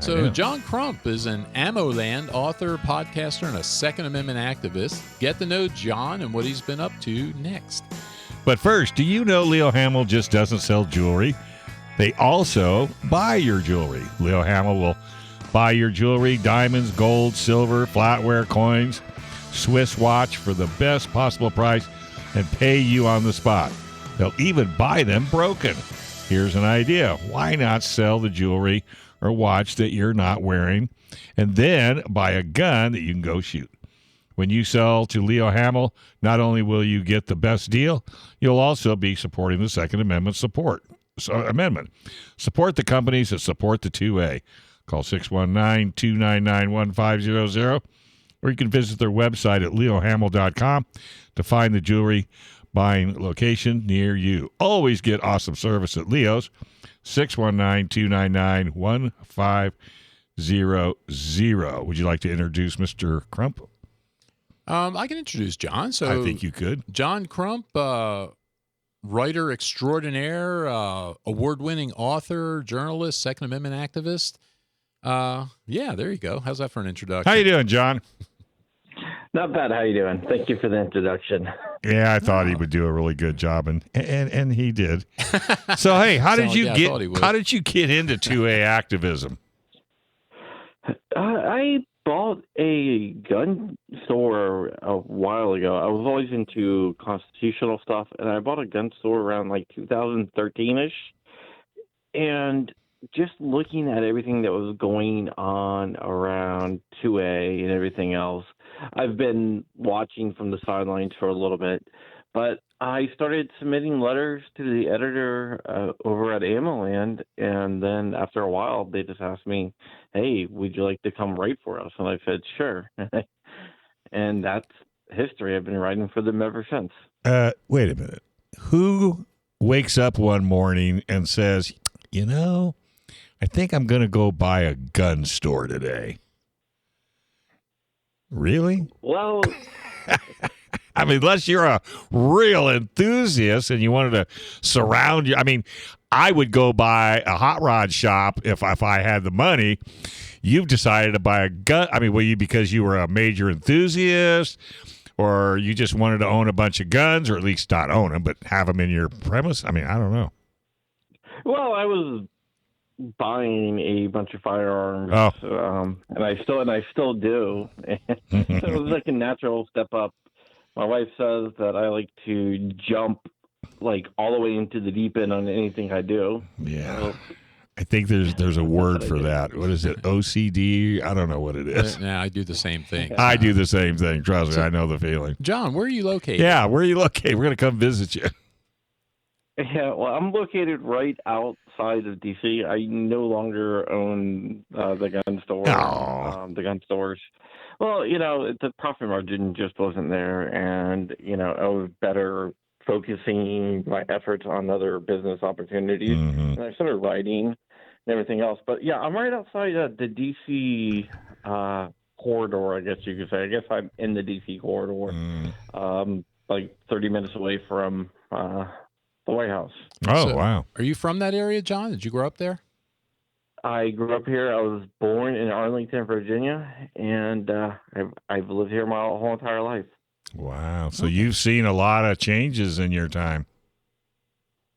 So John Crump is an Ammoland author, podcaster, and a Second Amendment activist. Get to know John and what he's been up to next. But first, do you know Leo Hamill just doesn't sell jewelry? They also buy your jewelry. Leo Hamill will buy your jewelry, diamonds, gold, silver, flatware, coins, Swiss watch for the best possible price and pay you on the spot. They'll even buy them broken. Here's an idea. Why not sell the jewelry or watch that you're not wearing and then buy a gun that you can go shoot? When you sell to Leo Hamill, not only will you get the best deal, you'll also be supporting the Second Amendment amendment. Support the companies that support the 2A. Call 619-299-1500, or you can visit their website at leohamill.com to find the jewelry buying location near you. Always get awesome service at Leo's, 619-299-1500. Would you like to introduce Mr. Crump? I can introduce John. I think you could. John Crump, writer extraordinaire, award-winning author, journalist, Second Amendment activist. Yeah, there you go. How's that for an introduction? How you doing, John? Not bad. How you doing? Thank you for the introduction. Yeah, I thought he would do a really good job, and he did. So, hey, how did you get into 2A activism? I bought a gun store a while ago. I was always into constitutional stuff, and I bought a gun store around like 2013-ish. And just looking at everything that was going on around 2A and everything else, I've been watching from the sidelines for a little bit. But I started submitting letters to the editor over at Ammoland, and then after a while, they just asked me, hey, would you like to come write for us? And I said, sure. And that's history. I've been writing for them ever since. Wait a minute. Who wakes up one morning and says, I think I'm going to go buy a gun store today? Really? Well... I mean, unless you're a real enthusiast and you wanted to surround you. I mean, I would go buy a hot rod shop if I had the money. You've decided to buy a gun. I mean, because you were a major enthusiast, or you just wanted to own a bunch of guns, or at least not own them, but have them in your premise? I mean, I don't know. Well, I was buying a bunch of firearms, and I still do. So it was like a natural step up. My wife says that I like to jump like all the way into the deep end on anything I do. Yeah. So, I think there's a word for that. What is it? OCD? I don't know what it is. Yeah, I do the same thing. I do the same thing. Trust me, I know the feeling. John, where are you located? Yeah, where are you located? We're going to come visit you. Yeah, well, I'm located right outside of D.C. I no longer own the gun store, the gun stores. Well, the profit margin just wasn't there, and, I was better focusing my efforts on other business opportunities. Mm-hmm. And I started writing and everything else. But, yeah, I'm right outside the D.C. corridor, I guess you could say. I guess I'm in the D.C. corridor, like 30 minutes away from the White House. Oh, wow. Are you from that area, John? Did you grow up there? I grew up here. I was born in Arlington, Virginia, and I've lived here my whole entire life. Wow. So you've seen a lot of changes in your time.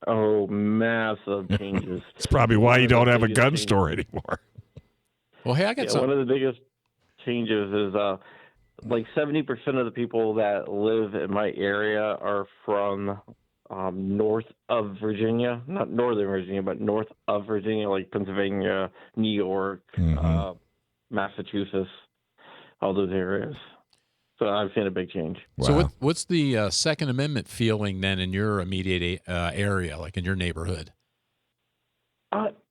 Oh, massive changes. It's probably why you don't have a gun store anymore. Well, hey, I got some. One of the biggest changes is like 70% of the people that live in my area are from north of Virginia, not northern Virginia, but north of Virginia, like Pennsylvania, New York, Massachusetts, all those areas. So I've seen a big change. Wow. So what's the Second Amendment feeling then in your immediate area, like in your neighborhood?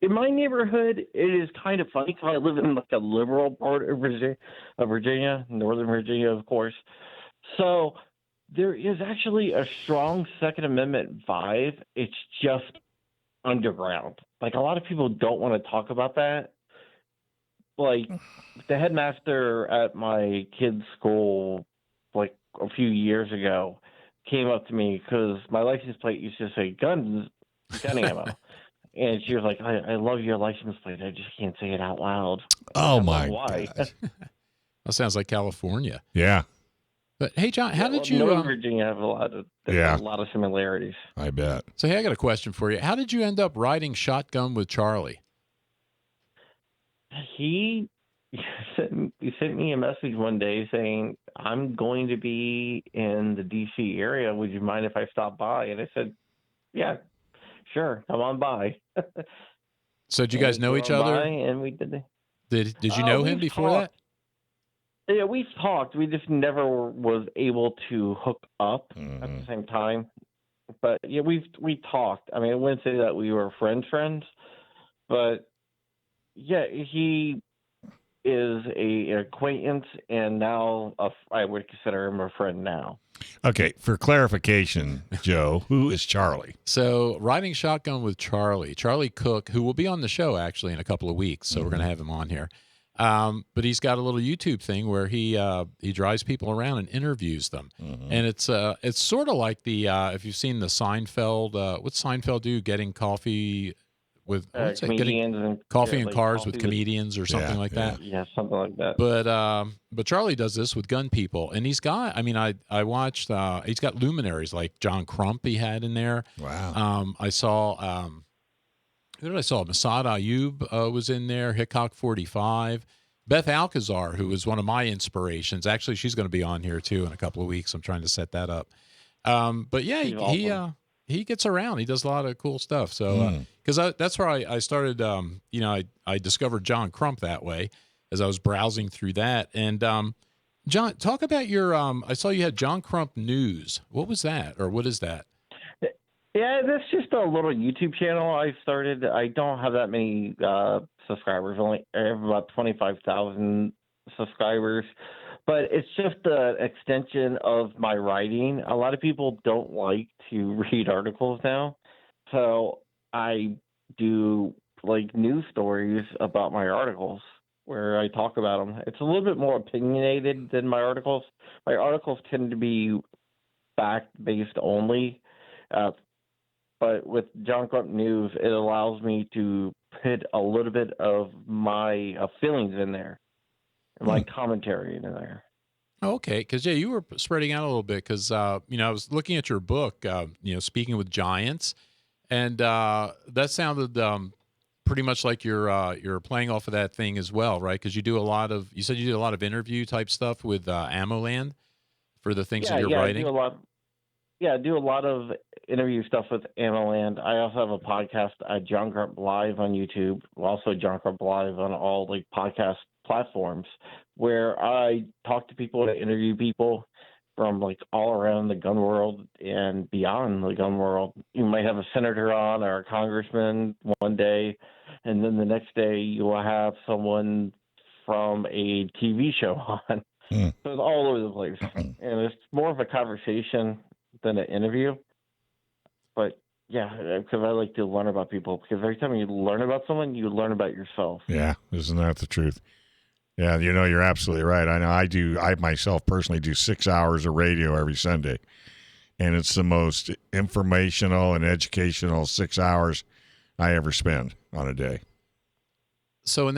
In my neighborhood, it is kind of funny because I live in like a liberal part of Virginia, northern Virginia, of course. So there is actually a strong Second Amendment vibe. It's just underground. Like, a lot of people don't want to talk about that. Like, the headmaster at my kid's school, like a few years ago, came up to me because my license plate used to say gun ammo. And she was like, I love your license plate. I just can't say it out loud. Oh, I'm my why? God. That sounds like California. Yeah. But hey, John, how did you? Northern Virginia have a lot of similarities. I bet. So hey, I got a question for you. How did you end up riding shotgun with Charlie? He sent me a message one day saying, I'm going to be in the D.C. area. Would you mind if I stop by? And I said, yeah, sure. Come on by. So did you guys know each other? And we did. Did you know him before that? Yeah, we've talked. We just never was able to hook up at the same time. But yeah, we talked. I mean, I wouldn't say that we were friends, but yeah, he is an acquaintance, and now I would consider him a friend now. Okay, for clarification, Joe, who is Charlie? So riding shotgun with Charlie Cook, who will be on the show actually in a couple of weeks. So we're going to have him on here. But he's got a little YouTube thing where he drives people around and interviews them, and it's sort of like the if you've seen the Seinfeld, what's Seinfeld do? Getting coffee with comedians and coffee and like cars coffee with comedians or something like that. Yeah, something like that. But Charlie does this with gun people, and he's got. I mean, I watched. He's got luminaries like John Crump. He had in there. Wow. I saw. Who did I saw? Masad Ayub was in there. Hickok 45. Beth Alcazar, who was one of my inspirations. Actually, she's going to be on here too in a couple of weeks. I'm trying to set that up. But yeah, he gets around. He does a lot of cool stuff. So because that's where I started. I discovered John Crump that way as I was browsing through that. And John, talk about your. I saw you had John Crump News. What was that, or what is that? Yeah, that's just a little YouTube channel I started. I don't have that many subscribers. I have about 25,000 subscribers. But it's just an extension of my writing. A lot of people don't like to read articles now. So I do like news stories about my articles where I talk about them. It's a little bit more opinionated than my articles. My articles tend to be fact-based only. But with John Crump News, it allows me to put a little bit of my feelings in there, and my commentary in there. Okay, because you were spreading out a little bit. Because I was looking at your book, Speaking with Giants, and that sounded pretty much like you're playing off of that thing as well, right? Because you do you said you did a lot of interview type stuff with Ammoland for the things that you're writing. I do a lot of interview stuff with Ammoland. I also have a podcast at John Crump Live on YouTube, also John Crump Live on all like podcast platforms, where I talk to people and interview people from like all around the gun world and beyond the gun world. You might have a senator on or a congressman one day, and then the next day you will have someone from a TV show on. So it's all over the place, and it's more of a conversation than an interview. But yeah, because I like to learn about people, because every time you learn about someone, you learn about yourself. Yeah, isn't that the truth? Yeah, you're absolutely right. I know I myself personally do 6 hours of radio every Sunday, and it's the most informational and educational 6 hours I ever spend on a day. So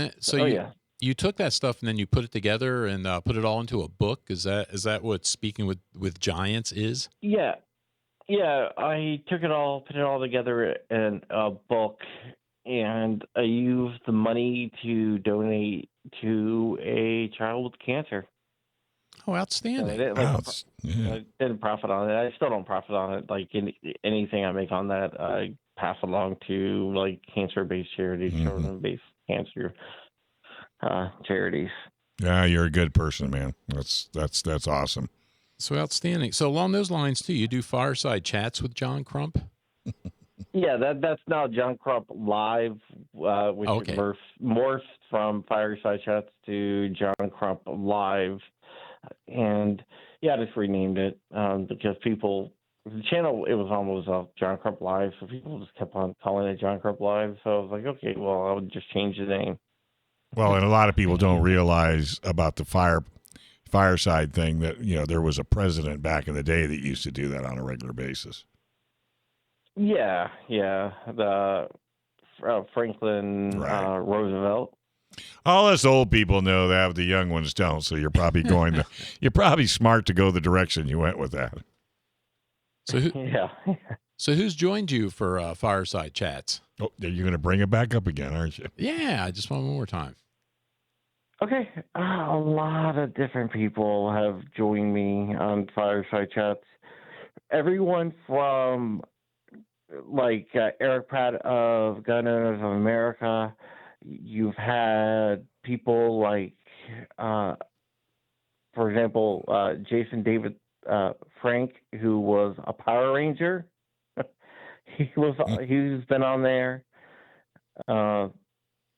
you took that stuff and then you put it together and put it all into a book. Is that what Speaking with Giants is? Yeah. I took it all, put it all together in a book, and I used the money to donate to a child with cancer. Oh, outstanding! I didn't profit on it. I still don't profit on it. Like anything I make on that, I pass along to like cancer-based charities, children-based cancer charities. Yeah, you're a good person, man. That's awesome. So outstanding. So along those lines too, you do Fireside Chats with John Crump? Yeah, that's now John Crump Live, which morphed from Fireside Chats to John Crump Live. And yeah, I just renamed it because the channel, it was almost John Crump Live, so people just kept on calling it John Crump Live. So I was like, okay, well, I'll just change the name. Well, and a lot of people don't realize about the Fireside thing that, there was a president back in the day that used to do that on a regular basis. Yeah. The Franklin Right. Roosevelt. All us old people know that, but the young ones don't. So you're probably you're probably smart to go the direction you went with that. So Yeah. so who's joined you for Fireside Chats? Oh, you're going to bring it back up again, aren't you? Yeah, I just want one more time. Okay. A lot of different people have joined me on Fireside Chats. Everyone from like Eric Pratt of Gun Owners of America. You've had people like, for example, Jason David Frank, who was a Power Ranger. He's been on there.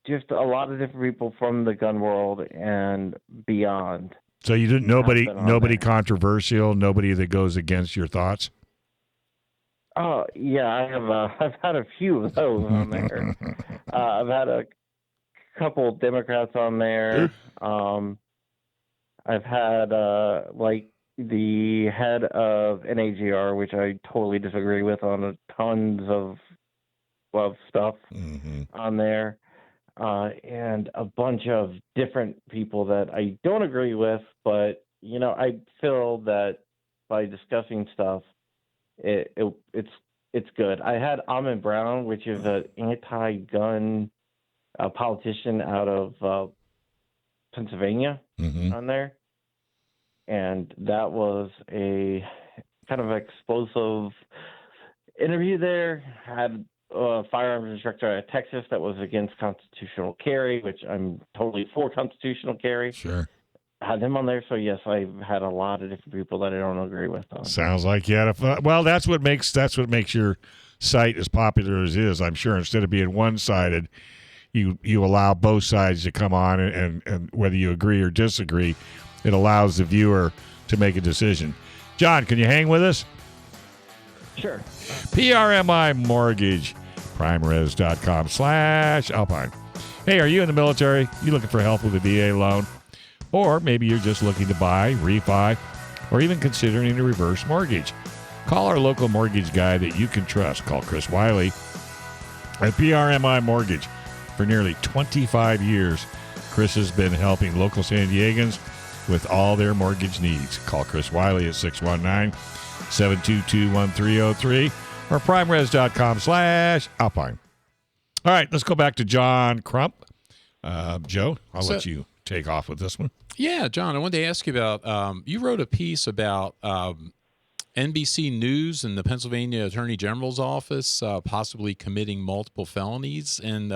Just a lot of different people from the gun world and beyond. So you didn't nobody there. controversial, nobody that goes against your thoughts. Oh yeah, I have. I've had a few of those on there. I've had a couple Democrats on there. I've had like the head of NAGR, which I totally disagree with on tons of stuff on there, and a bunch of different people that I don't agree with. But I feel that by discussing stuff, it's good. I had Ahmed Brown, which is an anti-gun politician out of Pennsylvania, on there, and that was a kind of explosive interview there. Had a firearms instructor out of Texas that was against constitutional carry, which I'm totally for constitutional carry. Sure. Had them on there, so yes, I've had a lot of different people that I don't agree with. Sounds like you had a fun. Well, that's what makes your site as popular as it is. I'm sure instead of being one-sided, you allow both sides to come on, and whether you agree or disagree, it allows the viewer to make a decision. John, can you hang with us? Sure. PRMI Mortgage, primeres.com/Alpine. Hey, are you in the military? You looking for help with a VA loan? Or maybe you're just looking to buy, refi, or even considering a reverse mortgage. Call our local mortgage guy that you can trust. Call Chris Wiley at PRMI Mortgage. For nearly 25 years, Chris has been helping local San Diegans with all their mortgage needs. Call Chris Wiley at 619-722-1303 or primeres.com/Alpine. All right, let's go back to John Crump. Joe, I'll let you take off with this one. Yeah, John, I wanted to ask you about, you wrote a piece about NBC News and the Pennsylvania Attorney General's office possibly committing multiple felonies. And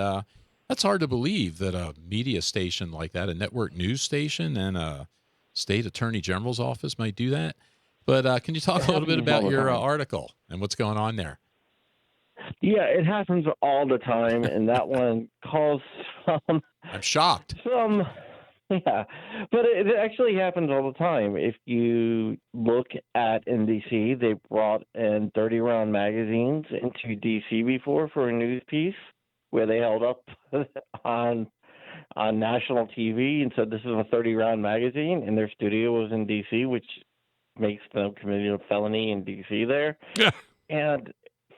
that's hard to believe that a media station like that, a network news station, and a state attorney general's office might do that. But can you talk a little bit about your article and what's going on there? Yeah, it happens all the time, and that one caused some... I'm shocked. Yeah, but it actually happens all the time. If you look at NBC, they brought in 30-round magazines into D.C. before for a news piece where they held up on national TV and said this is a 30-round magazine, and their studio was in D.C., which makes them committing a felony in D.C. there. Yeah. And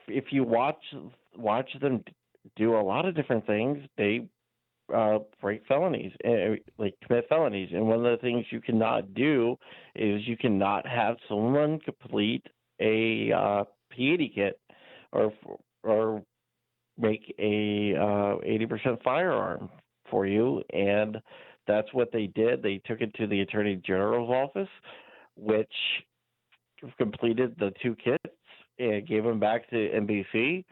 if you watch them do a lot of different things, they break felonies, like commit felonies. And one of the things you cannot do is you cannot have someone complete a P80 kit or make a 80% firearm for you. And that's what they did. They took it to the Attorney General's office, which completed the 2 kits and gave them back to NBC,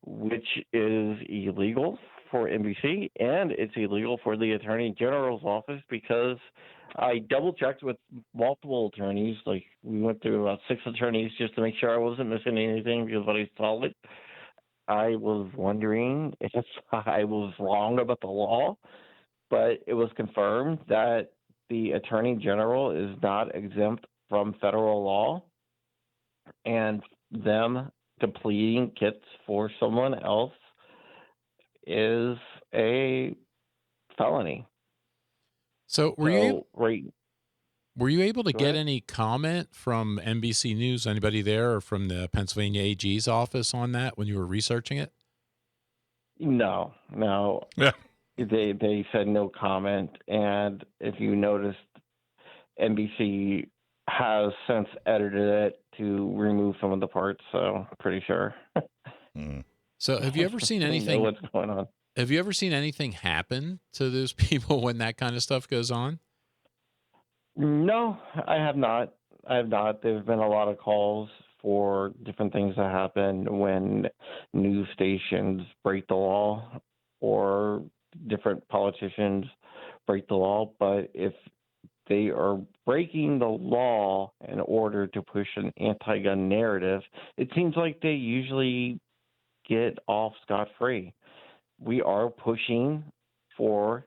which is illegal for NBC, and it's illegal for the Attorney General's office, because I double-checked with multiple attorneys. Like, we went through about 6 attorneys just to make sure I wasn't missing anything, because when I saw it, I was wondering if I was wrong about the law, but it was confirmed that the Attorney General is not exempt from federal law, and them completing kits for someone else is a felony. So were you able to Go get ahead. any comment from NBC News, anybody there, or from the Pennsylvania AG's office on that when you were researching it? No, no. Yeah. They said no comment, and if you noticed, NBC has since edited it to remove some of the parts. So pretty sure So have you ever seen they know anything? what's going on. Have you ever seen anything happen to those people when that kind of stuff goes on? No, I have not. I have not. There's been a lot of calls for different things that happen when news stations break the law or different politicians break the law. But if they are breaking the law in order to push an anti gun narrative, it seems like they usually get off scot free. We are pushing for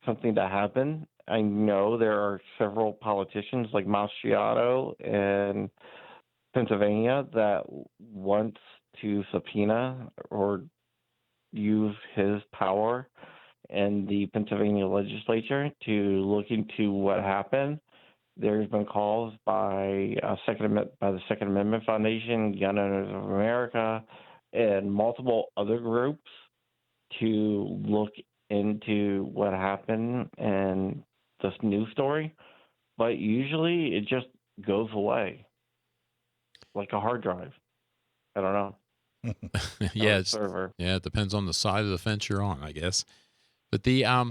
something to happen. I know there are several politicians like Mastriato in Pennsylvania that wants to subpoena or use his power in the Pennsylvania legislature to look into what happened. There's been calls by the Second Amendment Foundation, Gun Owners of America, and multiple other groups to look into what happened and this news story. But usually it just goes away like a hard drive. I don't know. Yeah, Server. it depends on the side of the fence you're on, I guess. But the Yeah.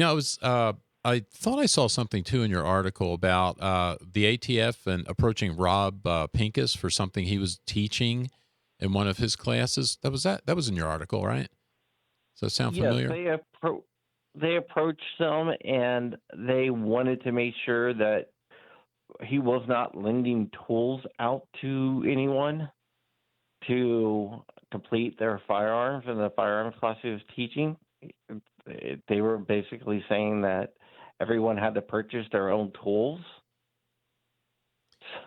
I was I thought I saw something too in your article about the ATF and approaching Rob Pincus for something he was teaching in one of his classes. That was in your article, right? Does that sound familiar? Yes, they approached them and they wanted to make sure that he was not lending tools out to anyone to complete their firearms in the firearms class he was teaching. They were basically saying that everyone had to purchase their own tools.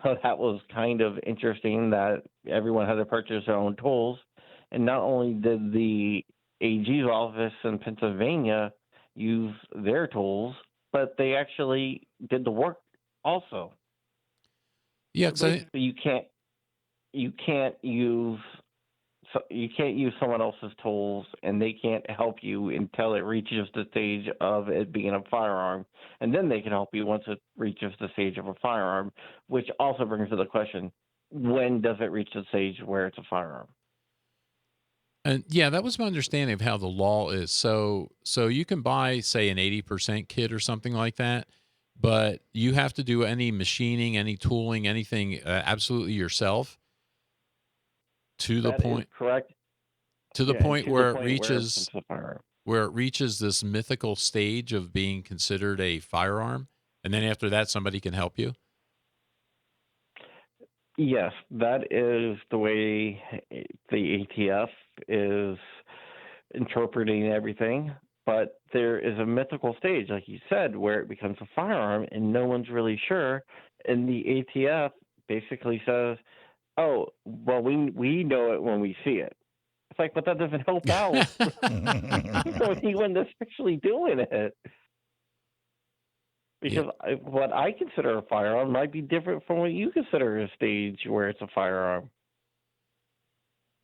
So that was kind of interesting that everyone had to purchase their own tools. And not only did the AG's office in Pennsylvania use their tools, but they actually did the work also. Yeah, so you can't use someone else's tools, and they can't help you until it reaches the stage of it being a firearm, and then they can help you once it reaches the stage of a firearm. Which also brings to the question: when does it reach the stage where it's a firearm? and yeah, that was my understanding of how the law is. So you can buy, say, an 80% kit or something like that, but you have to do any machining, any tooling, anything absolutely yourself to the That is point correct. to the Yeah, point to the where it point reaches becomes a firearm. where it reaches this mythical stage of being considered a firearm, and then after that somebody can help you. Yes, that is the way the ATF is interpreting everything. But there is a mythical stage, like you said, where it becomes a firearm and no one's really sure. And the ATF basically says, oh, well, we know it when we see it. It's like, but that doesn't help out. You know anyone that's actually doing it. Because what I consider a firearm might be different from what you consider a stage where it's a firearm.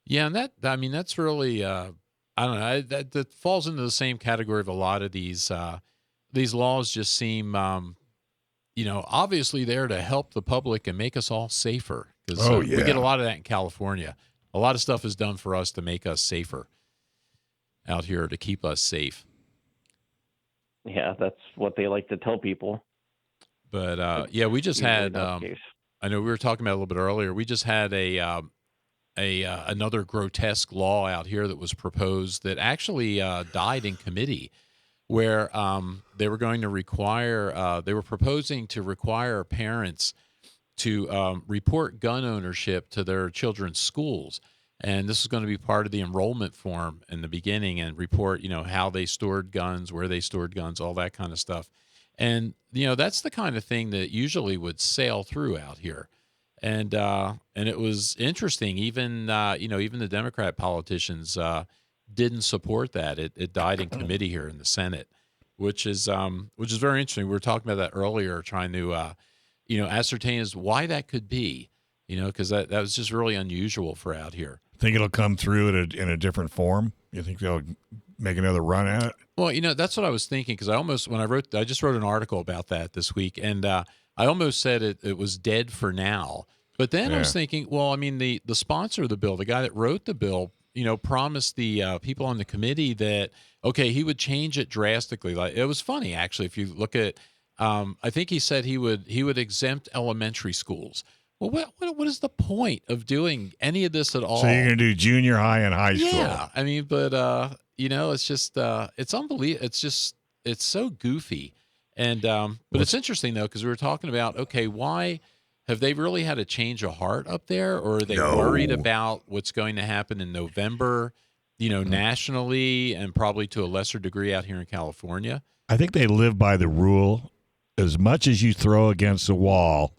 Yeah, and that's really I don't know, that falls into the same category of a lot of these laws. Just seem obviously there to help the public and make us all safer, because we get a lot of that in California. A lot of stuff is done for us to make us safer out here, to keep us safe. Yeah, that's what they like to tell people. But we just had I know we were talking about it a little bit earlier. We just had another grotesque law out here that was proposed that actually died in committee, where they were going to require they were proposing to require parents to report gun ownership to their children's schools. And this is going to be part of the enrollment form in the beginning, and report, how they stored guns, where they stored guns, all that kind of stuff. And, that's the kind of thing that usually would sail through out here. And it was interesting. Even, even the Democrat politicians didn't support that. It died in committee here in the Senate, which is very interesting. We were talking about that earlier, trying to, ascertain as why that could be, because that was just really unusual for out here. Think it'll come through in a different form, You think they'll make another run at it? Well, that's what I was thinking, because I just wrote an article about that this week, and I almost said it was dead for now. But then I was thinking, well, I mean, the sponsor of the bill, the guy that wrote the bill, promised the people on the committee that, okay, he would change it drastically. Like, it was funny, actually, if you look at, I think he said he would exempt elementary schools. Well, what is the point of doing any of this at all? So you're going to do junior high and high school. Yeah, I mean, but it's just it's unbelievable. It's so goofy, and but it's interesting though, because we were talking about, okay, why have they really had a change of heart up there, or are they worried about what's going to happen in November, nationally, and probably to a lesser degree out here in California? I think they live by the rule: as much as you throw against the wall,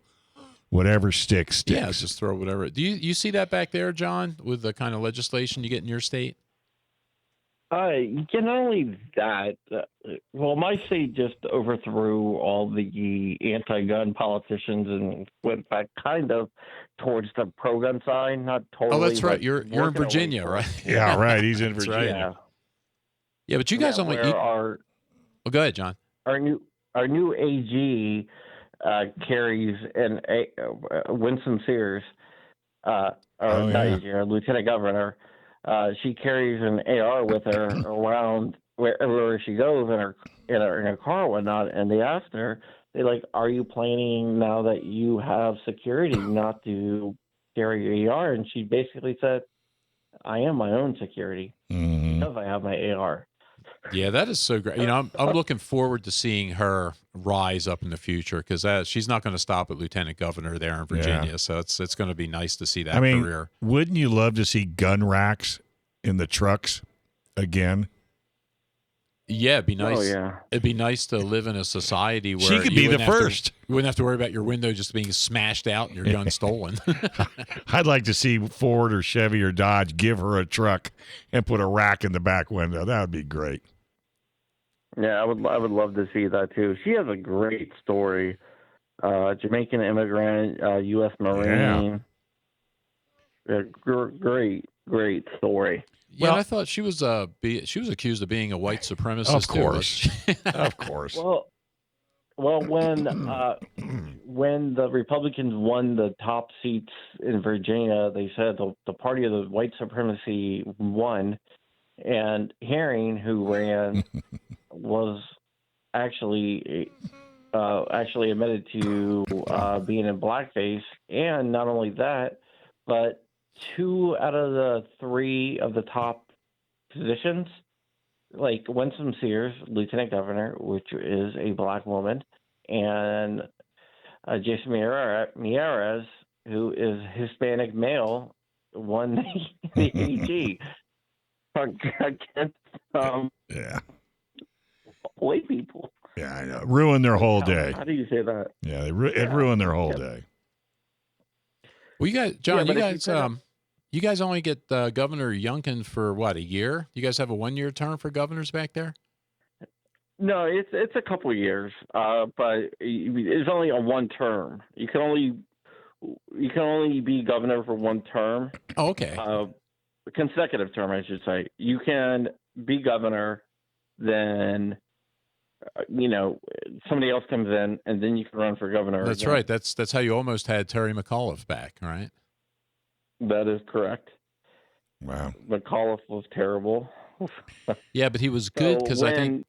whatever sticks. Yeah, just throw whatever. Do you see that back there, John, with the kind of legislation you get in your state? Not only that, my state just overthrew all the anti-gun politicians and went back kind of towards the pro-gun side, not totally. Oh, that's right. You're in Virginia, right? Yeah, right. He's in Virginia. Right. Yeah, but you guys only. Well, go ahead, John. Our new AG carries an Winston Sears, not AG, our Lieutenant Governor. She carries an AR with her around wherever she goes in her car and whatnot. And they asked her, are you planning, now that you have security, not to carry your AR? And she basically said, I am my own security because I have my AR. Yeah, that is so great. I'm looking forward to seeing her rise up in the future, because she's not going to stop at Lieutenant Governor there in Virginia. Yeah. So it's going to be nice to see that career. Wouldn't you love to see gun racks in the trucks again? Yeah, it'd be nice. Oh, yeah. It'd be nice to live in a society where she could be the first. You wouldn't have to worry about your window just being smashed out and your gun stolen. I'd like to see Ford or Chevy or Dodge give her a truck and put a rack in the back window. That would be great. Yeah, I would love to see that too. She has a great story. Jamaican immigrant, U.S. Marine. Yeah, great story. Yeah, and I thought she was accused of being a white supremacist. Of course, of course. Well, when the Republicans won the top seats in Virginia, they said the party of the white supremacy won, and Herring, who ran, was actually admitted to being in blackface, and not only that, but 2 out of the 3 of the top positions, like Winston Sears, Lieutenant Governor, which is a black woman, and Jason Miyares, who is Hispanic male, won the AG against white people. Yeah, I know. Ruined their whole day. How do you say that? Yeah, it ruined their whole day. Well, you guys, John, you guys only get Governor Youngkin for what, a year? You guys have a 1-year term for governors back there? No, it's a couple of years, but it's only a 1 term. You can only be governor for 1 term. Oh, okay. Consecutive term, I should say. You can be governor, then somebody else comes in, and then you can run for governor. That's again. Right. That's how you almost had Terry McAuliffe back, right? That is correct. Wow. McAuliffe was terrible. Yeah, but he was good because I think,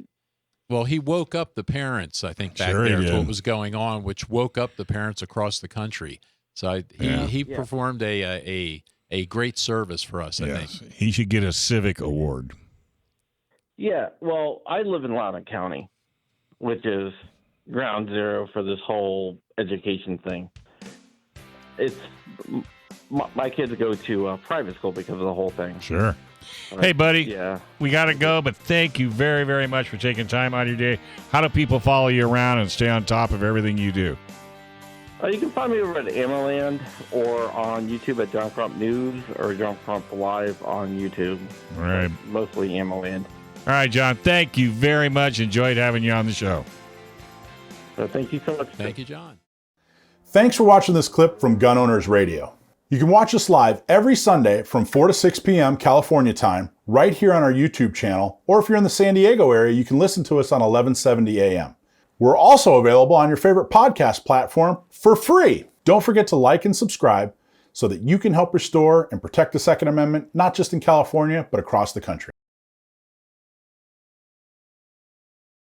he woke up the parents, I think, back there to what was going on, which woke up the parents across the country. So he performed a great service for us, I think. He should get a civic award. Yeah, well, I live in Loudoun County, which is ground zero for this whole education thing. It's my kids go to private school because of the whole thing. Sure. Hey, buddy. Yeah. We got to go, but thank you very, very much for taking time out of your day. How do people follow you around and stay on top of everything you do? You can find me over at Ammoland or on YouTube at John Crump News or John Crump Live on YouTube. All right. Mostly Ammoland. All right, John. Thank you very much. Enjoyed having you on the show. Thank you so much. Thank you, John. Thanks for watching this clip from Gun Owners Radio. You can watch us live every Sunday from 4 to 6 p.m. California time, right here on our YouTube channel, or if you're in the San Diego area, you can listen to us on 1170 a.m. We're also available on your favorite podcast platform for free. Don't forget to like and subscribe so that you can help restore and protect the Second Amendment, not just in California, but across the country.